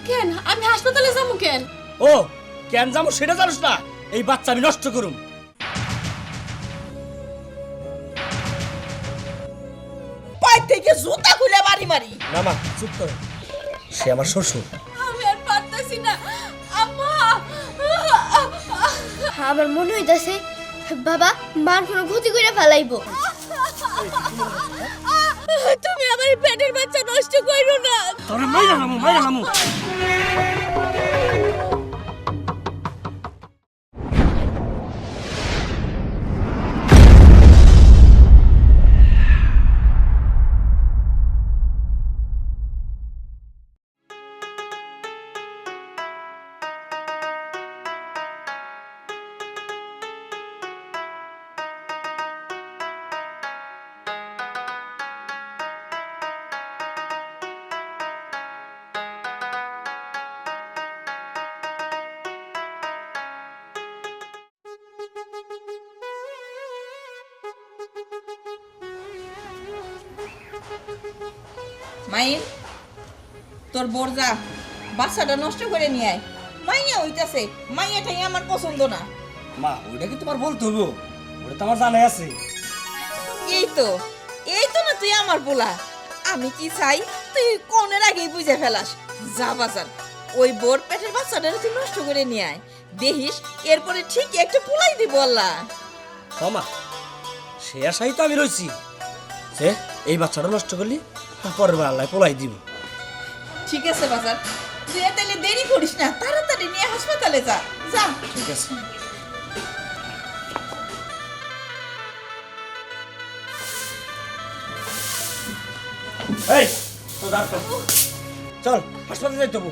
কেন আমি হাসপাতালে যাবো কেন? ও কেন যাবো সেটা জানোস না? এই বাচ্চা আমি নষ্ট করুম। পাই থেকে জুতা খুলে মারি মারি। না মা চুপ করো, সে আমার শ্বশুর। আমি আর পারতাছি না আম্মা। আমার মনে হইতাছে বাবা মার কোনো ক্ষতি করে ফেলাইবো। তুমি আমার পেটের বাচ্চা নষ্ট কইরো না। তোরে মাইরা নামু। মাইন তোর বোরজা বাচ্চাটা নষ্ট করে নিয়ে আয়। মাইয়া হইতাছে, মাইয়াটাই আমার পছন্দ না। মা ওইটা কি তোমার বলতে হইব? ওটা তো আমার জানাই আছে। এই তো না তুই আমার পোলা। আমি কি চাই তুই কোনের আগেই বুঝে ফেলাস। যা বাজার ওই বোর পেটের বাচ্চাটা তুই নষ্ট করে নিয়ে আয়, দেখিস এরপরে ঠিক একটা পোলাই দিব আল্লাহ। মা সে আশাই তো আমি রয়েছি যে এই বাচ্চাটা নষ্ট করলি পরের বার আল্লাহ পোলাই দিব। ঠিক আছে বাজার, তুই তাহলে দেরি করিস না, তাড়াতাড়ি নিয়ে হাসপাতালে যা যা। ঠিক আছে। এই তো ডাক্তার চল হাসপাতালে যাইতে হবো।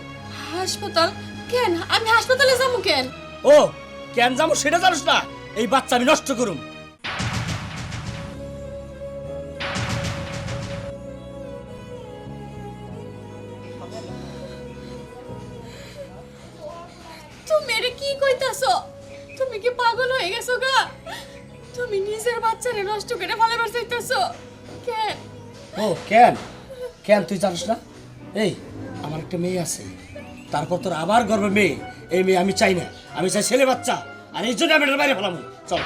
হাসপাতাল? কেন আমি হাসপাতালে যাবো কেন? ও কেন যাবো সেটা জানোস না? এই বাচ্চা আমি নষ্ট করুম। তুমি এটা কি কইতাছো? তুমি কি পাগল হয়ে গেছো গা? তুমি নিজের বাচ্চারে নষ্ট করে ফেলাবার চাইতাছো কেন? ও কেন কেন তুই জানিস না? এই আমার একটা মেয়ে আছে, তারপর তোর আবার গর্বে মেয়ে। এই মেয়ে আমি চাই না, আমি চাই ছেলে বাচ্চা। আর এই জন্য আমি এটার বাইরে ফেলাম। চল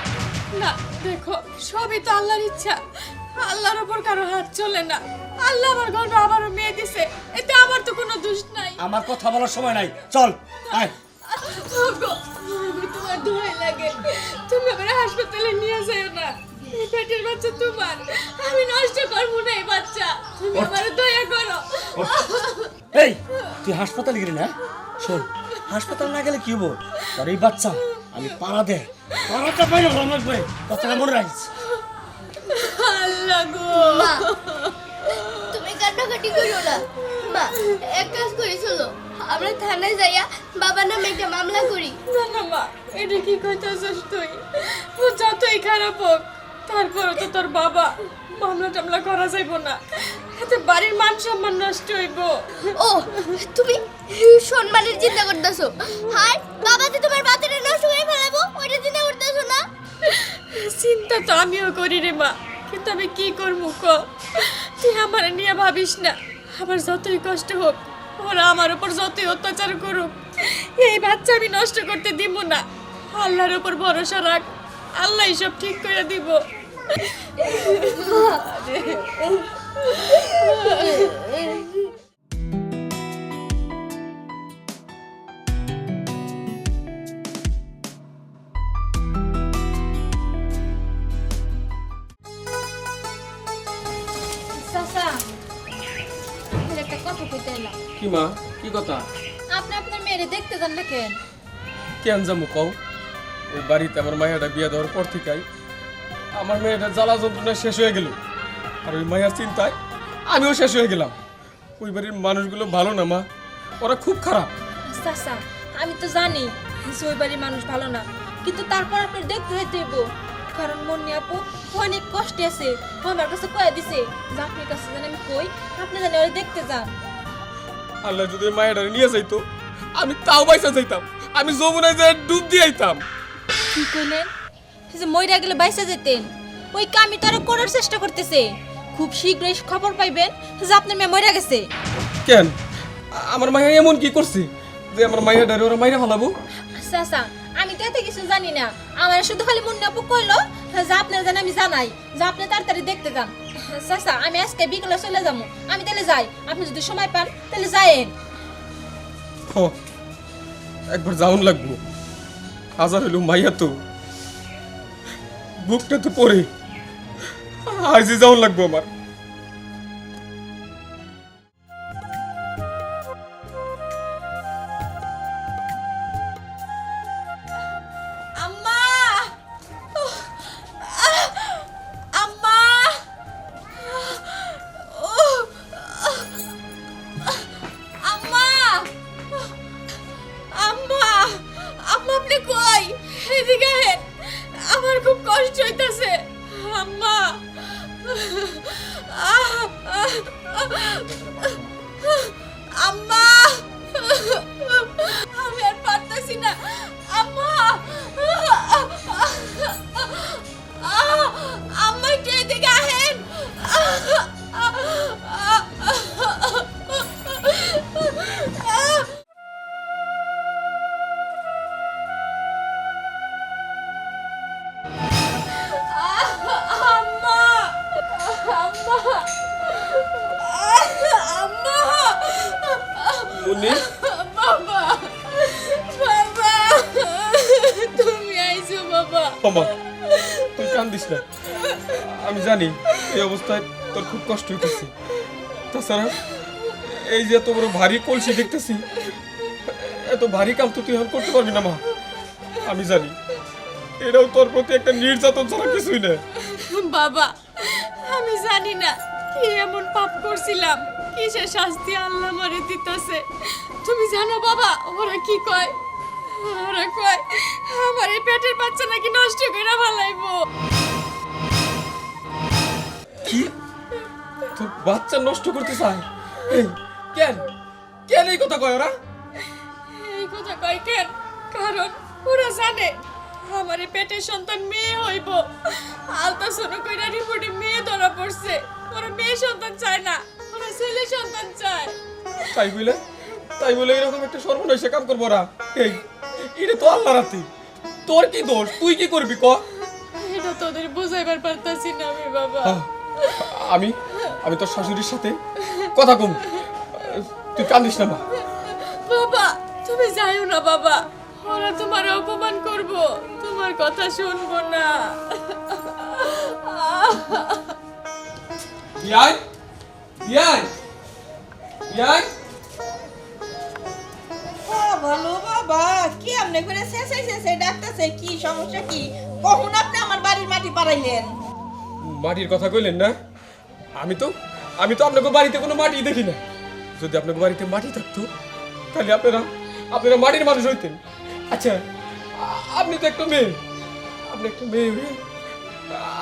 না দেখো, সবই তো আল্লাহর ইচ্ছা। আল্লাহর উপর কারো হাত চলে না। আল্লাহ আমার গর্বে আবারও মেয়ে দিছে, এতে আমার তো কোনো দোষ নাই। আমার কথা বলার সময় নাই, চল আয়। ওগো, আমি তোমার দোহাই লাগে, তুমি আমার হাসপাতালে নিয়ে যাও না। এই পেটের বাচ্চা তোমার, আমি নষ্ট করবো না এই বাচ্চা। তুমি আমার দয়া করো। এই তুই হাসপাতালে গেলি না? শোন, হাসপাতাল না গেলে কি হবো? তোর এই বাচ্চা আমি পাড়াতে বাইরে ভালো লাগবে, কথাটা মনে রাখিস। আল্লাহ গো, মা তুমি কান্নাকাটি করো না। মা এক কাজ করি, চলো আমরা থানায় যাইয়া বাবার নামে একটা মামলা করি। না না মা, এটা কি কইতাছিস তুই? ও যতই খারাপ হোক, তারপরে তো তোর বাবা। মামলা টামলা করা যাইব না, এতে বাড়ির মান সম্মান নষ্ট হইব। ও তুমি সম্মানের চিন্তা করতেছো? হাই বাবা তো তোমার বাচ্চাটা নষ্ট করে ফেলাবো, ওইটা চিন্তা করতেছো না? চিন্তা তো আমিও করি রে মা, কিন্তু আমি কি করবো ক? তুই আমার নিয়ে ভাবিস না। আমার যতই কষ্ট হোক, ওরা আমার উপর যতই অত্যাচার করুক, এই বাচ্চা আমি নষ্ট করতে দিব না। আল্লাহর উপর ভরসা রাখ, আল্লাহ সব ঠিক করে দিব। চাচা, আপনার একটা কথা কইতে এলাম। কি মা, কি কথা? আপনি আপনার মেয়েরে দেখতে যান না কেন? কেন যাবো কও? ওই বাড়িতে আমার মায়েরা বিয়ে দেওয়ার পর থেকেই আমার মেয়েটা জ্বালা যন্ত্রণা শেষ হয়ে গেল। আর ওই মায়ের চিন্তায় আমিও শেষ হয়ে গেলাম। ওই বাড়ির মানুষগুলো ভালো না মা, ওরা খুব খারাপ। চাচা, আমি তো জানি যে ওই বাড়ির মানুষ ভালো না, কিন্তু তারপর আপনার দেখতে হইতে হইব। কারণ মন্নি আপু অনেক কষ্টে আছে, আমার কাছে কয়ে দিছে যে আপনার কাছে যেন আমি কই, আপনি জানি ওরা দেখতে যান। আল্লাহ যদি মায়েরা নিয়ে যাইতো, আমি তাও বাইসা যাইতাম, আমি যমুনায় যায় ডুব দিয়ে আইতাম। কি কইলেন? যে মইরা গেলে বাইসা যেতেন? ওই কামি তো আরো করার চেষ্টা করতেছে। খুব শীঘ্রই খবর পাইবেন যে আপনার মেয়ে মইরা গেছে। কেন আমার মাইয়া এমন কি করছে যে আমার মাইয়া ডারে ওরা মাইরা ফেলাবো? চাচা আমি তো এতে কিছু জানি না, আমার শুধু খালি মুন্নি আপু কইলো যে আপনার জান আমি জানাই যে আপনি তাড়াতাড়ি দেখতে যান। চাচা আমি আজকে বিকেলে চলে যাবো, আমি তাহলে যাই, আপনি যদি সময় পান তাহলে যাইয়েন। হ, একবার যাওন লাগবো। হাজার হইলো মাইয়া তো বুকটা তো পড়ে আজই যাওন লাগবো আমার। আম্মা আম্মা আম্মা আম্মা আম্মা আপনি কই? এদিকে আহেন, আমার খুব কষ্ট হইতাছে আম্মা। আম্মা আমি আর পারতাছি না আম্মা। আম্মা একটু এদিকে আহেন। আম্মা আম্মা আম্মা মুন্নি, বাবা বাবা তুমি আইছো বাবা। বাবা তুই কান্দিস না, আমি জানি এই অবস্থায় তোর খুব কষ্ট হইতেছে। তাছাড়া এই যে এত বড় ভারী কলসি দেখতেছি, এত ভারী কাম তো তুই এখন করতে পারবি না মা। আমি জানি এটাও তোর প্রতি একটা নির্যাতন ছাড়া কিছুই না। বাবা আমি জানি না কি এমন পাপ করছিলাম, কিসের শাস্তি আল্লাহ মারে দিতেছে। তুমি জানো বাবা ওরা কি কয়? ওরা কয় আমার এই পেটের বাচ্চা নাকি নষ্ট করে ফেলাইবো। কি তোর বাচ্চা নষ্ট করতে চায়? এই, কেন কেন এই কথা কয় ওরা? এই কথা কয় কেন? কারণ ওরা জানে আমার এই পেটের সন্তান মেয়ে হইব। আলট্রাসাউন্ড কইরা রিপোর্টে মেয়ে ধরা পড়ছে। ওরা মেয়ে সন্তান চায় না, ওরা ছেলে সন্তান চায়। তাই বলে এরকম একটা সর্বনাশা কাম করবো ওরা? এই এটা তো আল্লাহ রাতে, তোর কি দোষ? তুই কি করবি ক? এটা তোদের বুঝাইবার পারতাছি না আমি বাবা। আমি আমি তোর শাশুড়ির সাথে কথা কম, তুই কান্দিস না মা। বাবা তুমি যাইও না বাবা, ওরা তোমার অপমান করব, তোমার কথা শুনবো না। বিয়াই বিয়াই বিয়াই, ভালো বাবা কি আপনি করে শেষে ডাকতেছে, কি সমস্যা কি? কখন আপনি আমার বাড়ির মাটি পাড়াইলেন? মাটির কথা কইলেন না? আমি তো আপনাকে বাড়িতে কোনো মাটি দেখি না। যদি আপনাকে বাড়িতে মাটি থাকতো তাহলে আপনারা মাটির মানুষ হইতেন। আচ্ছা আপনি তো একটা মেয়ে, আপনি একটা মেয়ে হয়ে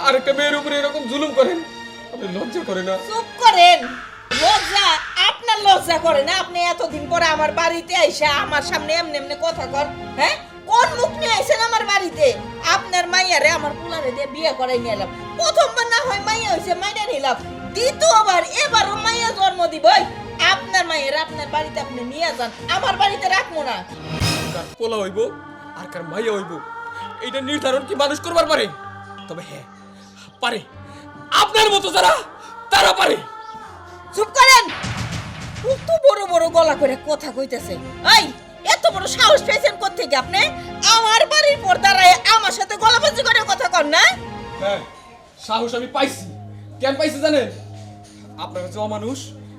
আর একটা মেয়ের উপরে এরকম জুলুম করেন, আপনি লজ্জা করে না? চুপ করেন। লজ্জা? আপনার লজ্জা করে না? আপনি এতদিন পরে আমার বাড়িতে আইসা আমার সামনে এমনি এমনি কথা কর? হ্যাঁ, কোন মুখ নিয়ে আইছেন আমার বাড়িতে? আপনার মাইয়ারে আমার পুলারে দিয়ে বিয়ে করাই নিয়ে এলাম। প্রথমবার না হয় মাইয়া হইছে, মাইনা নিলাম। দ্বিতীয়বার এবারও মাইয়া জন্ম দিবই। আপনার মাইয়ের আপনার বাড়িতে আপনি নিয়ে যান, আমার বাড়িতে রাখবো না। কার পোলা হইব আর কার মাইয়া হইব এইটা নির্ধারণ কি মানুষ করবার পারে? তবে হ্যাঁ পারে, আপনার মতো যারা তারা পারে। চুপ করেন। কত বড় বড় গলা করে কথা কইতেছে। এই এত বড় সাহস পেয়েছেন কোত্থেকে আপনি? আমার বাড়ির পর দাঁড়ায় আমার সাথে গলাবাজি করে কথা কর না? হ্যাঁ সাহস আমি পাইছি। কেন পাইছি জানেন? আপনারা যে অমানুষ,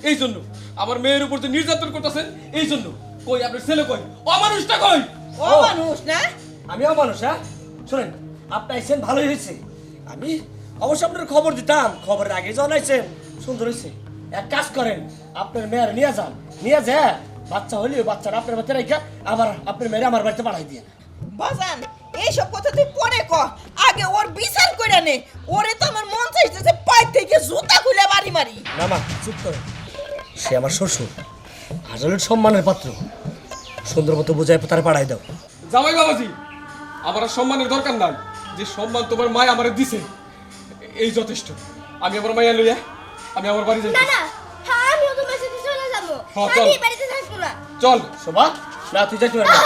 এই জন্য আমার মেয়ের উপর যে নির্যাতন করতেছেন এই জন্য। কই আপনার ছেলে কই? অমানুষটা কই? ও মানুষ না? আমিও মানুষ। হ্যাঁ শোনেন, আপনি আইসেন ভালোই হয়েছে। আমি অবশ্য আপনার খবর দিতাম, খবরের আগে যখন আইসেন সুন্দর হয়েছে। এক কাজ করেন, আপনার মেয়ের নিয়ে যান, নিয়ে যা বাচ্চা হলে ওই বাচ্চাটা আপনার বাড়িতে রেখে আবার আপনার মেয়ের আমার বাড়িতে পাঠাই দিয়ে। বাজান এইসব কথা তুই পরে ক, আগে ওর বিচার কইরা নে। ওরে তো আমার মন চাইতেছে পাই থেকে জুতা খুলে বাড়ি মারি। না মা চুপ করে, সে আমার শ্বশুর, আজলের সম্মানের পাত্র। সুন্দর মতো বোঝায় তারা পাঠাই দাও। জামাই বাবাজি, আমার আর সম্মানের দরকার নাই। যে সম্মান তোমার মায় আমারে দিছে এই যথেষ্ট। আমি আমার মাইয়া লইয়া আমি আমার বাড়ি যাই। না না, হ্যাঁ আমিও তোমার সাথে চলে যাবো। হ্যাঁ, চল। আমি এই বাড়িতে থাকবো চল। শোভা না তুই যাইতে পারবি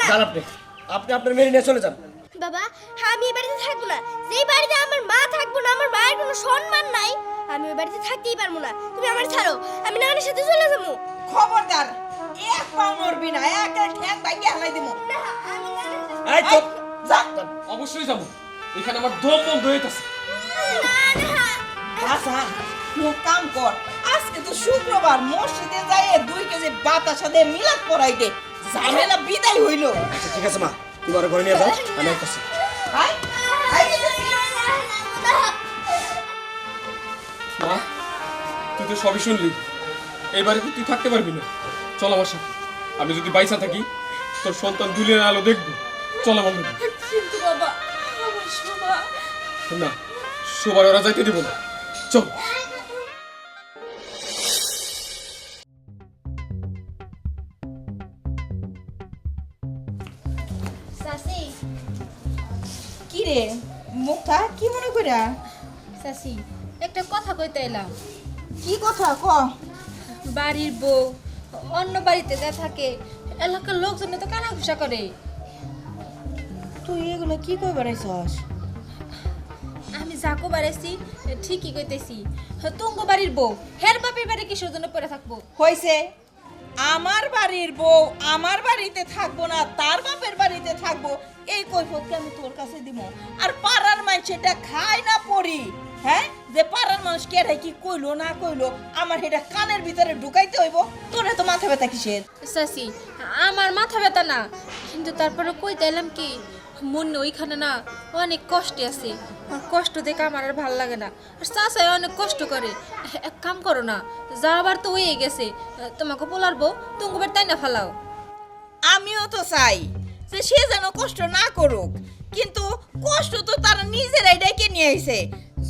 না যান আপনি আপনি আপনার মেয়ে নিয়ে চলে যান বাবা আমি এই বাড়িতে থাকবো না যেই বাড়িতে আমার মা থাকবো না আমার মায়ের কোনো সম্মান নাই আমি ওই বাড়িতে থাকতেই পারবো না তুমি আমার ছাড়ো আমি নানির সাথে চলে যাবো খবরদার এক পাও নড়বি না এক ঠ্যাং ভাঙিয়ে হালাই দিমু না আমি নানির সাথে এই চুপ যা অবশ্যই যাবো, এখানে আমার দম বন্ধ হইতাছে। আচ্ছা এক কাম কর আজকে তো শুক্রবার মসজিদে যাই 2 কেজি বাতাসা সাথে মিলাদ পড়াই দে ঝামেলা বিদায় হইলো আচ্ছা ঠিক আছে মা তুমি আর ঘরে নিয়ে যাও আমি আসতেছি হাই হাই গেছি মা তুই তো সবই শুনলি, এই বাড়িতে তুই থাকতে পারবি না। চল আমার সাথে, আমি যদি বাইসা থাকি তোর সন্তান দুলের আলো দেখবো। চল আমার সাথে। কিন্তু বাবা আমার শোভা না, সবার ওরা যাইতে দিব না। চল। চাচি কি রে মুখটা কি মনে কইরা চাচি একটা কথা কইতে এলাম। কি কথা ক বাড়ির বউ অন্য বাড়িতে যা থাকে এলাকার লোকজন তো কানাঘুষা করে। তুই এগুলো কি কই বেড়াইছস আমি যাকো বাড়াইছি ঠিকই কইতেছি। তুঙ্গ বাড়ির বউ হের বাপের বাড়ি কিসের জন্য পড়ে থাকবো? হইছে আমার বাড়ির বউ আমার বাড়িতে থাকবো না তার বাপের বাড়িতে থাকবো এই কৈফতকে আমি তোর কাছে দিব। আর পাড়ার মানুষ এটা খায় না পড়ি হ্যাঁ যে পাড়ার মানুষ কেড়ে কি কইলো না কইলো আমার এটা কানের ভিতরে ঢুকাইতে হইব। তোরে তো মাথা ব্যথা কিসের? চাচি আমার মাথা ব্যথা না, কিন্তু তারপরে কইতে এলাম কি মনে ওইখানে না অনেক কষ্টে আছে। আর কষ্ট দেখে আমার আর ভালো লাগে না। আর চাচাই অনেক কষ্ট করে। এক কাম করো না, যাবার তো হয়ে গেছে, তোমাকে পোলারবো তুমি তাই না ফালাও। আমিও তো চাই যে সে যেন কষ্ট না করুক, কিন্তু কষ্ট তো তারা নিজেরাই ডেকে নিয়ে আইছে।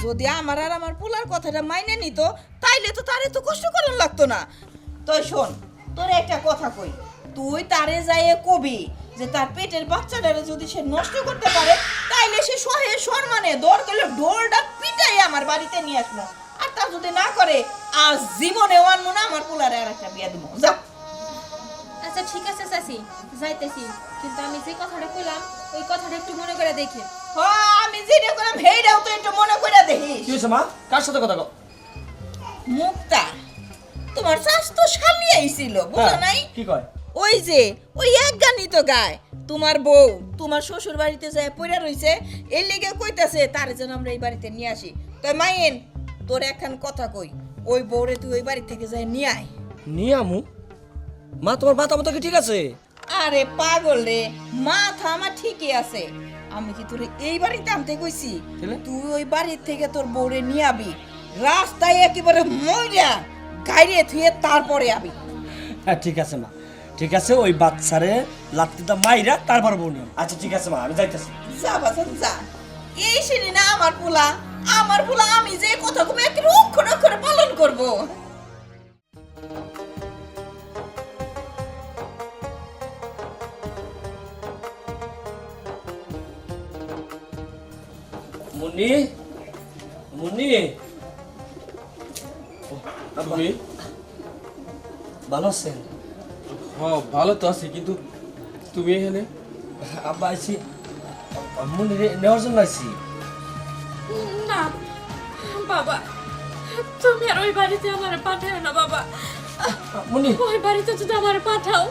যদি আমার আর আমার পোলার কথাটা মাইনে নিত তাইলে তো তারে তো কষ্ট করার লাগতো না। তুই শোন তোর একটা কথা কই, তুই তারে যাইয়ে কবি যে তার পেটের বাচ্চাটারে যদি সে নষ্ট করতে পারে তাইলে সে সহে সম্মানে দৌড় করলে ঢোলটা পিটাই আমার বাড়িতে নিয়ে আসবো। আর তা যদি না করে আজ জীবনে আনবো না আমার পোলারে আর একটা বিয়া দিব। যা আচ্ছা ঠিক আছে চাচি যাইতেছি, কিন্তু আমি যে কথাটা কইলাম ওই কথাটা একটু মনে করে দেখে। আমি যেটা করলাম সেইটাও তো একটু মনে করে দেখিস। কি হয়েছে মা কার সাথে কথা কও মুক্তা তোমার শাশ তো শালি আইছিল বুঝো নাই? কি কয় ওই যে ওই এক গানই তো গায় তোমার বউ তোমার শ্বশুর বাড়িতে যায় পড়ে রইছে এই লেগে কইতাছে তার যেন আমরা এই বাড়িতে নিয়ে আসি। তো মাইন তোর একখান কথা কই, ওই বউরে তুই ওই বাড়ি থেকে যায় নিয়ে আয়। নিয়ে আমু মা তোমার মাথা মতো কি ঠিক আছে? আরে পাগল রে মাথা আমার ঠিকই আছে। আমি কি তোরে এই বাড়িতে আনতে কইছি? তাহলে? তুই ওই বাড়ির থেকে তোর বউরে নিয়ে আবি, রাস্তায় একেবারে মইরা গাইরে থুয়ে তারপরে আবি। হ্যাঁ ঠিক আছে মা ঠিক আছে ওই বাচ্চারে লাত্তিটা মাইরা তারপর বউ নিও। আচ্ছা ঠিক আছে মা আমি যাইতেছি। যা বাসন যা, এই শুনি না আমার পোলা আমি যে কথা কবে একেবারে অক্ষরে অক্ষরে পালন করব। মুন্নি মুন্নি তুমি? ভালো আছেন? হ্যাঁ ভালো তো আছি, কিন্তু তুমি এখানে? আব্বা আইছি মুন্নি নেওয়ার জন্য আইছি। না বাবা তুমি আর ওই বাড়িতে আমার পাঠাও না বাবা। মুন্নি ওই বাড়িতে যদি আমার পাঠাও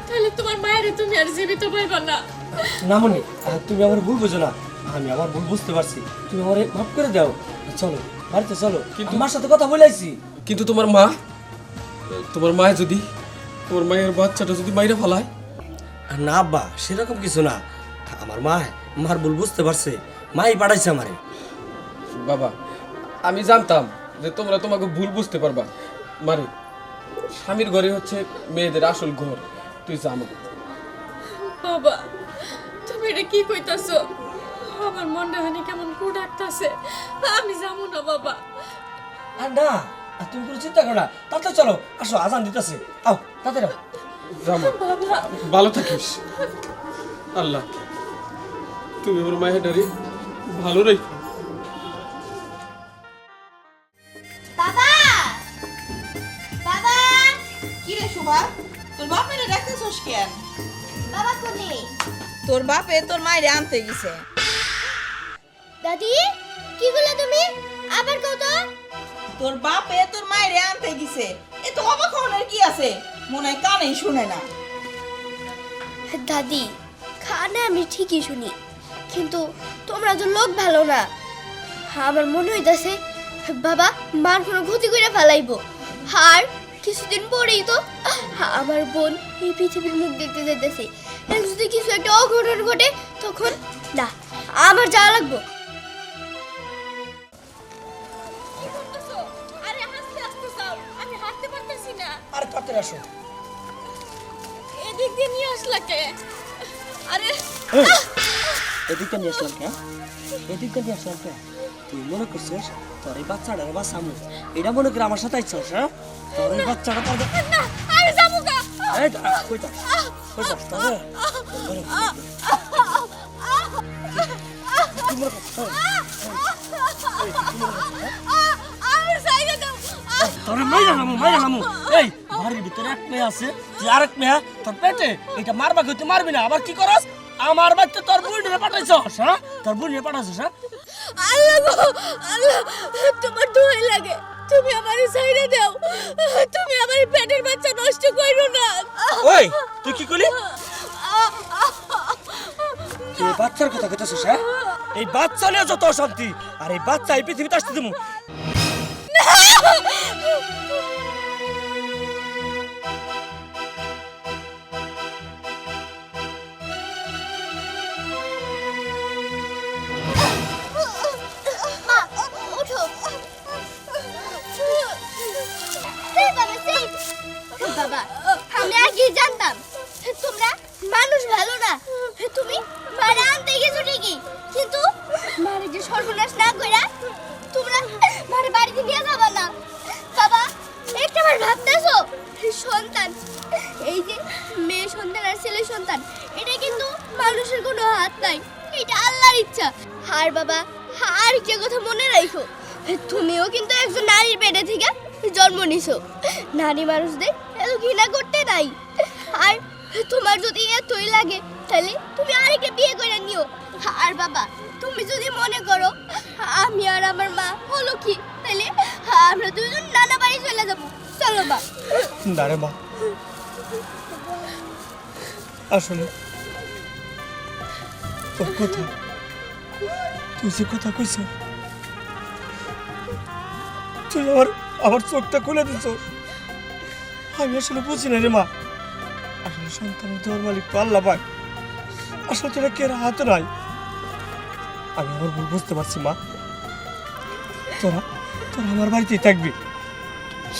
তাহলে তোমার মায়ের তুমি আর জীবিত পাইবা না। না মুন্নি তুমি আমার ভুল বুঝো না, আমি আমার ভুল বুঝতে পারছি, তুমি আমার মাফ করে দাও। চলো বাড়িতে চলো, কিন্তু মার সাথে কথা বলে আইছি। কিন্তু তোমার মায়ের যদি তোমার মায়ের বাচ্চাটা যদি মাইরা ফেলায়? না আব্বা সেরকম কিছু না, আমার মার ভুল বুঝতে পারছে, মাই পাঠাইছে আমারে। বাবা আমি জানতাম যে তোমরা তোমাকে ভুল বুঝতে পারবা। মারে স্বামীর ঘরে হচ্ছে মেয়েদের আসল ঘর, তুই জানো। বাবা তুমি এটা কি কইতাছো? আমার মনটা হানি কেমন কু ডাকতাছে, আমি যাবো না বাবা। আর না তুমি কোনো চিন্তা করো না, তাতে চলো আসো আজান দিতেছে, আও তাতে জামা ভালো থাকিস। আল্লাহ তুমি আমার মায়ের ডারি ভালো রেখো। বাবা বাবা কি রে শোভা তোর বাপ কেন? বাবা কোনে? তোর বাপে তোর মায়ের আনতে গেছে। দাদি কি বললে তুমি? আবার কও তো। তোর বাপে তোর মায়ের আনতে গেছে। এ তো অবাক হওয়ার কি আছে? মনে হয় কানেই শুনে না। দাদি খানে আমি ঠিকই শুনি, কিন্তু তোমরা তো লোক ভালো না। আমার মনে হইতাছে বাবা মার কোনো ক্ষতি করে ফেলাইবো। আর কিছুদিন পরেই তো আমার বোন এই পৃথিবীর মুখ দেখতে যেতেছে। যদি কিছু একটা অঘটন ঘটে তখন না, আমার যাওয়া লাগবো। কি করতেছো? আরে হাসতে হাসতে যাও, আমি হাঁটতে পারতেছি না। আর কত আসো এদিক দিয়ে নিয়ে আসলা কে? আরে এদিকটা নিয়ে আসলাম কে? এদিকটা নিয়ে আসলাম কে? তুই মনে করছিস তোর এই বাচ্চাটার বাঁচামু, এটা মনে করে আমার সাথে আইছস? হ্যাঁ, তোর এই বাচ্চাটা না, আরে যাবো গা। এই দাঁড়া, কই যাস? কই যাস তবে? কি মনে করছিস? আমার জায়গা দাও। তোর মাইরা নামু। এই বাড়ির ভিতরে এক মেয়ে আছে, তুই আরেক মেয়ে তোর পেটে, এটা মারবা কই? তুই মারবি না, আবার কি করস? আমার বাচ্চা তোর বুড়িরে পাঠাইছস? হ্যাঁ, তোর বুড়িরে পাঠাইছস? হ্যাঁ, আল্লাহ গো, আল্লাহ তোমার দোহাই লাগে, তুমি আমার ছাইড়া দাও। তুমি আমার পেটের বাচ্চা নষ্ট কইরো না। ওই তুই কি কইলি? তুই এই বাচ্চার কথা কইতেছিস? হ্যাঁ, এই বাচ্চা নিয়ে যত অশান্তি, আর এই বাচ্চা এই পৃথিবীতে আসতে দিমু। মা ওঠো। সেই বাবা সেই বাবা, আমি আগে জানতাম তোমরা মানুষ ভালো না। তুমি মারা আনতে গেছো ঠিকই, কিন্তু মারে যে সর্বনাশ না কইরা তোমরা মারে বাড়িতে নিয়ে যাবা না। বাবা একটা বার ভাবতেছো সন্তান, এই যে মেয়ে সন্তান আর ছেলে সন্তান, এটা কিন্তু মানুষের কোনো হাত নাই, এটা আল্লাহর ইচ্ছা। আর বাবা আর একটা কথা মনে রাখো, তুমিও কিন্তু একজন নারীর পেটে থেকে জন্ম নিছো। নারী মানুষদের এত ঘৃণা করতে নাই। আর তোমার যদি এতই লাগে তাহলে তুমি আরেকটা বিয়ে করে নিও। আর বাবা তুমি যদি মনে করো আমি আর আমার মা হলো কি, তাহলে আমরা দুজন নানা বাড়ি চলে যাবো। চলো বা। না রে মা, আসলে তোর কথা, তুই যে কথা কইছ, তুই আমার চোখটা খুলে দিছ। আমি আসলে বুঝি না রে মা, আসলে সন্তানের দেওয়ার মালিক তো আল্লাহ পাক, আসলে তোরা কে হাতে নাই। আমি আমার ভুল বুঝতে পারছি মা, তোরা তোরা আমার বাড়িতেই থাকবি,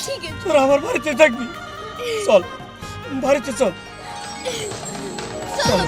ঠিক আছে, তোরা আমার বাড়িতেই থাকবি। চল বাড়িতে চল। চলো।